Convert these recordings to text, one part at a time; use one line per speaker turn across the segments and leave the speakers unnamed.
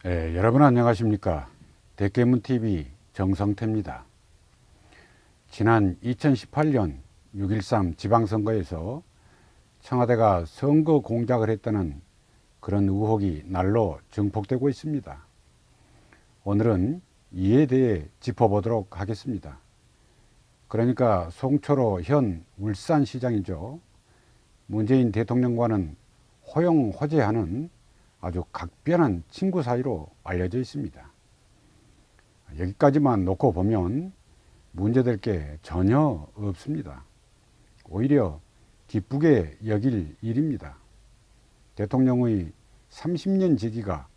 여러분 안녕하십니까. 대깨문TV 정성태입니다. 지난 2018년 6.13 지방선거에서 청와대가 선거 공작을 했다는 그런 의혹이 날로 증폭되고 있습니다. 오늘은 이에 대해 짚어보도록 하겠습니다. 그러니까 송철호 현 울산시장이죠. 문재인 대통령과는 호용호제하는 아주 각별한 친구 사이로 알려져 있습니다. 여기까지만 놓고 보면 문제될 게 전혀 없습니다. 오히려 기쁘게 여길 일입니다. 대통령의 30년 지기가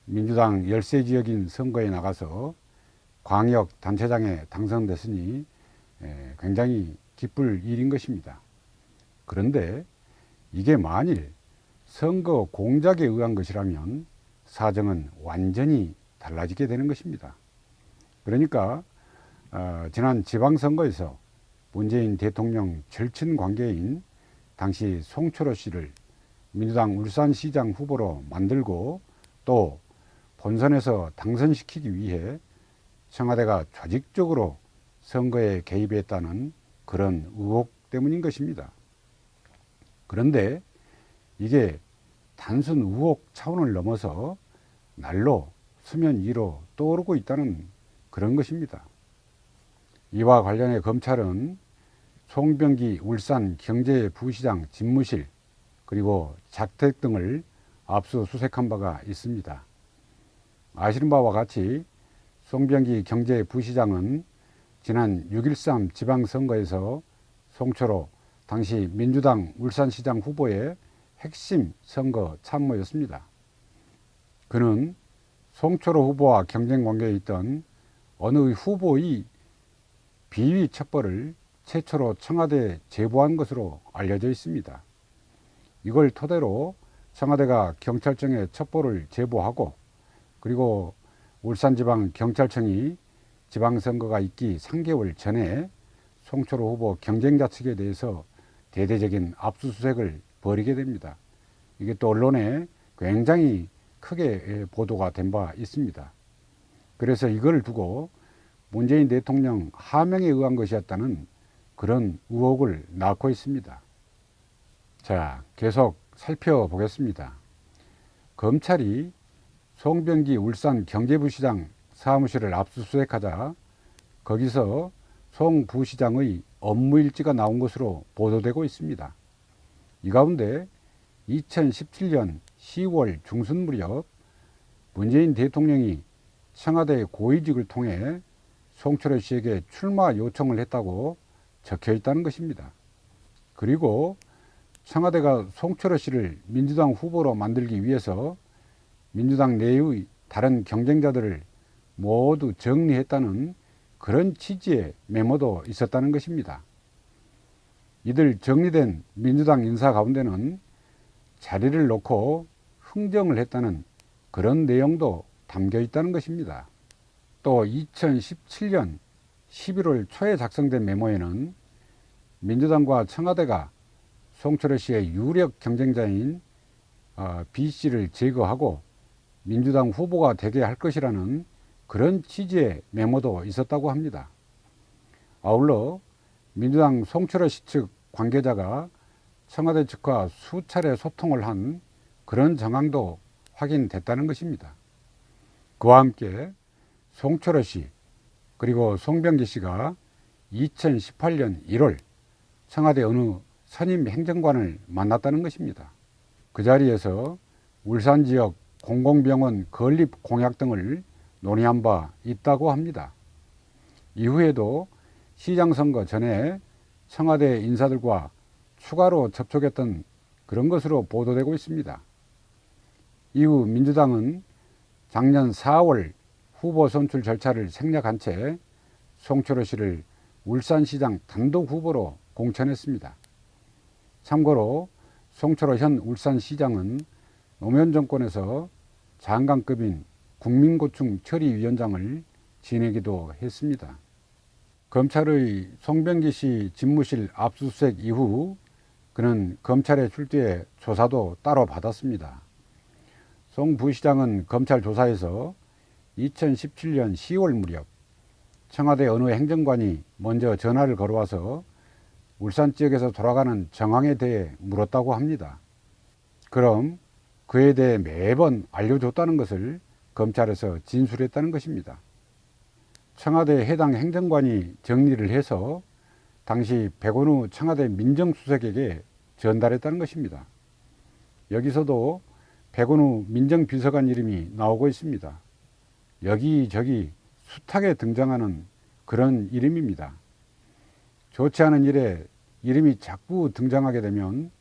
민주당 열세 지역인 선거에 나가서 광역단체장에 당선됐으니 굉장히 기쁠 일인 것입니다. 그런데 이게 만일 선거 공작에 의한 것이라면 사정은 완전히 달라지게 되는 것입니다. 그러니까 지난 지방선거에서 문재인 대통령 절친 관계인 당시 송철호 씨를 민주당 울산시장 후보로 만들고 또 본선에서 당선시키기 위해 청와대가 조직적으로 선거에 개입했다는 그런 의혹 때문인 것입니다. 그런데 이게 단순 의혹 차원을 넘어서 날로 수면 위로 떠오르고 있다는 그런 것입니다. 이와 관련해 검찰은 송병기 울산 경제부시장 집무실 그리고 자택 등을 압수수색한 바가 있습니다. 아시는 바와 같이 송병기 경제부시장은 지난 6.13 지방선거에서 송철호 당시 민주당 울산시장 후보의 핵심 선거 참모였습니다. 그는 송철호 후보와 경쟁 관계에 있던 어느 후보의 비위 첩보를 최초로 청와대에 제보한 것으로 알려져 있습니다. 이걸 토대로 청와대가 경찰청에 첩보를 제보하고 그리고 울산지방경찰청이 지방선거가 있기 3개월 전에 송철호 후보 경쟁자 측에 대해서 대대적인 압수수색을 벌이게 됩니다. 이게 또 언론에 굉장히 크게 보도가 된 바 있습니다. 그래서 이걸 두고 문재인 대통령 하명에 의한 것이었다는 그런 의혹을 낳고 있습니다. 자, 계속 살펴보겠습니다. 검찰이 송병기 울산 경제부시장 사무실을 압수수색하자 거기서 송 부시장의 업무일지가 나온 것으로 보도되고 있습니다. 이 가운데 2017년 10월 중순 무렵 문재인 대통령이 청와대 고위직을 통해 송철호 씨에게 출마 요청을 했다고 적혀 있다는 것입니다. 그리고 청와대가 송철호 씨를 민주당 후보로 만들기 위해서 민주당 내의 다른 경쟁자들을 모두 정리했다는 그런 취지의 메모도 있었다는 것입니다. 이들 정리된 민주당 인사 가운데는 자리를 놓고 흥정을 했다는 그런 내용도 담겨 있다는 것입니다. 또 2017년 11월 초에 작성된 메모에는 민주당과 청와대가 송철호 씨의 유력 경쟁자인 B씨를 제거하고 민주당 후보가 되게 할 것이라는 그런 취지의 메모도 있었다고 합니다. 아울러 민주당 송철호 씨 측 관계자가 청와대 측과 수차례 소통을 한 그런 정황도 확인됐다는 것입니다. 그와 함께 송철호 씨 그리고 송병기 씨가 2018년 1월 청와대 어느 선임 행정관을 만났다는 것입니다. 그 자리에서 울산 지역 공공병원 건립 공약 등을 논의한 바 있다고 합니다. 이후에도 시장 선거 전에 청와대 인사들과 추가로 접촉했던 그런 것으로 보도되고 있습니다. 이후 민주당은 작년 4월 후보 선출 절차를 생략한 채 송철호 씨를 울산시장 단독 후보로 공천했습니다. 참고로 송철호 현 울산시장은 노무현 정권에서 장관급인 국민고충 처리위원장을 지내기도 했습니다. 검찰의 송병기 씨 집무실 압수수색 이후 그는 검찰에 출두해 조사도 따로 받았습니다. 송 부시장은 검찰 조사에서 2017년 10월 무렵 청와대 어느 행정관이 먼저 전화를 걸어와서 울산 지역에서 돌아가는 정황에 대해 물었다고 합니다. 그럼 그에 대해 매번 알려줬다는 것을 검찰에서 진술했다는 것입니다. 청와대 해당 행정관이 정리를 해서 당시 백원우 청와대 민정수석에게 전달했다는 것입니다. 여기서도 백원우 민정비서관 이름이 나오고 있습니다. 여기저기 숱하게 등장하는 그런 이름입니다. 좋지 않은 일에 이름이 자꾸 등장하게 되면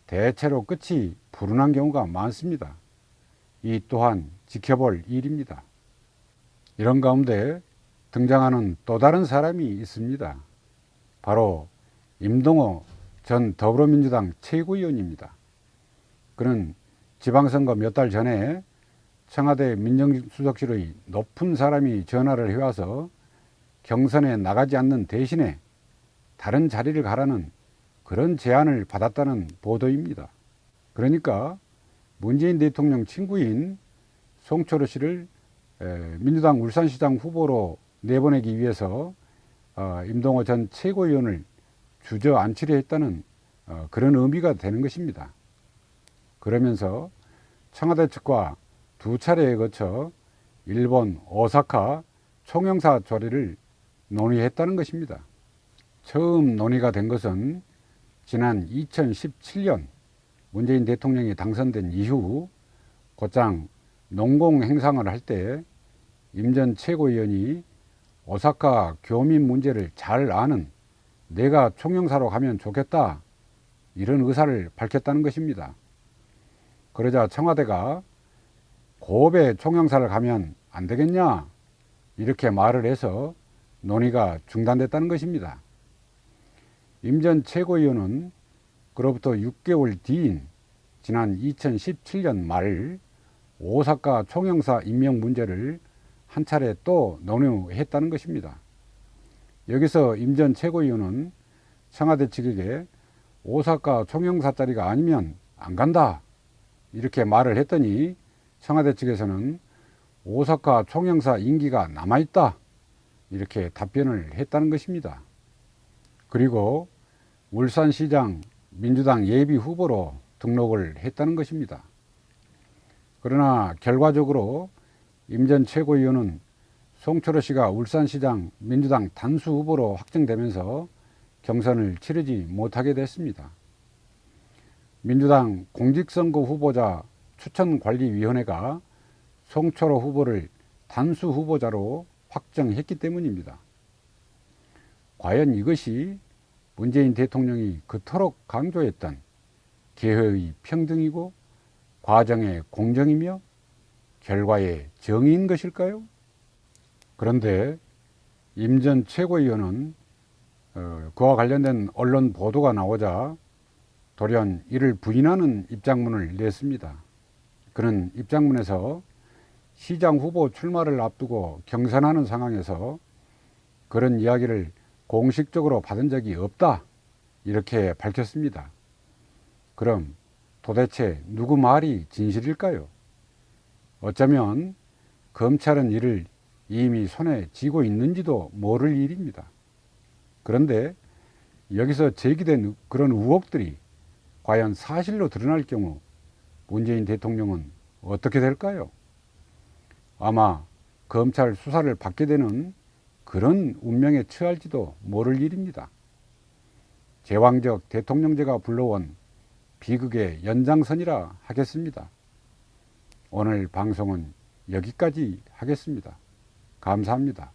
대체로 끝이 불운한 경우가 많습니다. 이 또한 지켜볼 일입니다. 이런 가운데 등장하는 또 다른 사람이 있습니다. 바로 임동호 전 더불어민주당 최고위원입니다. 그는 지방선거 몇 달 전에 청와대 민정수석실의 높은 사람이 전화를 해와서 경선에 나가지 않는 대신에 다른 자리를 가라는 그런 제안을 받았다는 보도입니다. 그러니까 문재인 대통령 친구인 송철호 씨를 민주당 울산시장 후보로 내보내기 위해서 임동호 전 최고위원을 주저앉히려 했다는 그런 의미가 되는 것입니다. 그러면서 청와대 측과 두 차례에 거쳐 일본 오사카 총영사 조례를 논의했다는 것입니다. 처음 논의가 된 것은 지난 2017년 문재인 대통령이 당선된 이후 곧장 농공 행상을 할 때 임 전 최고위원이 오사카 교민 문제를 잘 아는 내가 총영사로 가면 좋겠다 이런 의사를 밝혔다는 것입니다. 그러자 청와대가 고베 총영사를 가면 안 되겠냐 이렇게 말을 해서 논의가 중단됐다는 것입니다. 임 전 최고위원은 그로부터 6개월 뒤인 지난 2017년 말 오사카 총영사 임명 문제를 한 차례 또 논의했다는 것입니다. 여기서 임 전 최고위원은 청와대 측에게 오사카 총영사 자리가 아니면 안 간다 이렇게 말을 했더니 청와대 측에서는 오사카 총영사 임기가 남아있다 이렇게 답변을 했다는 것입니다. 그리고 울산시장 민주당 예비 후보로 등록을 했다는 것입니다. 그러나 결과적으로 임 전 최고위원은 송철호 씨가 울산시장 민주당 단수 후보로 확정되면서 경선을 치르지 못하게 됐습니다. 민주당 공직선거 후보자 추천관리위원회가 송철호 후보를 단수 후보자로 확정했기 때문입니다. 과연 이것이 문재인 대통령이 그토록 강조했던 개헌의 평등이고 과정의 공정이며 결과의 정의인 것일까요? 그런데 임 전 최고위원은 그와 관련된 언론 보도가 나오자 돌연 이를 부인하는 입장문을 냈습니다. 그는 입장문에서 시장 후보 출마를 앞두고 경선하는 상황에서 그런 이야기를 공식적으로 받은 적이 없다 이렇게 밝혔습니다. 그럼 도대체 누구 말이 진실일까요? 어쩌면 검찰은 이를 이미 손에 쥐고 있는지도 모를 일입니다. 그런데 여기서 제기된 그런 의혹들이 과연 사실로 드러날 경우 문재인 대통령은 어떻게 될까요? 아마 검찰 수사를 받게 되는 그런 운명에 처할지도 모를 일입니다. 제왕적 대통령제가 불러온 비극의 연장선이라 하겠습니다. 오늘 방송은 여기까지 하겠습니다. 감사합니다.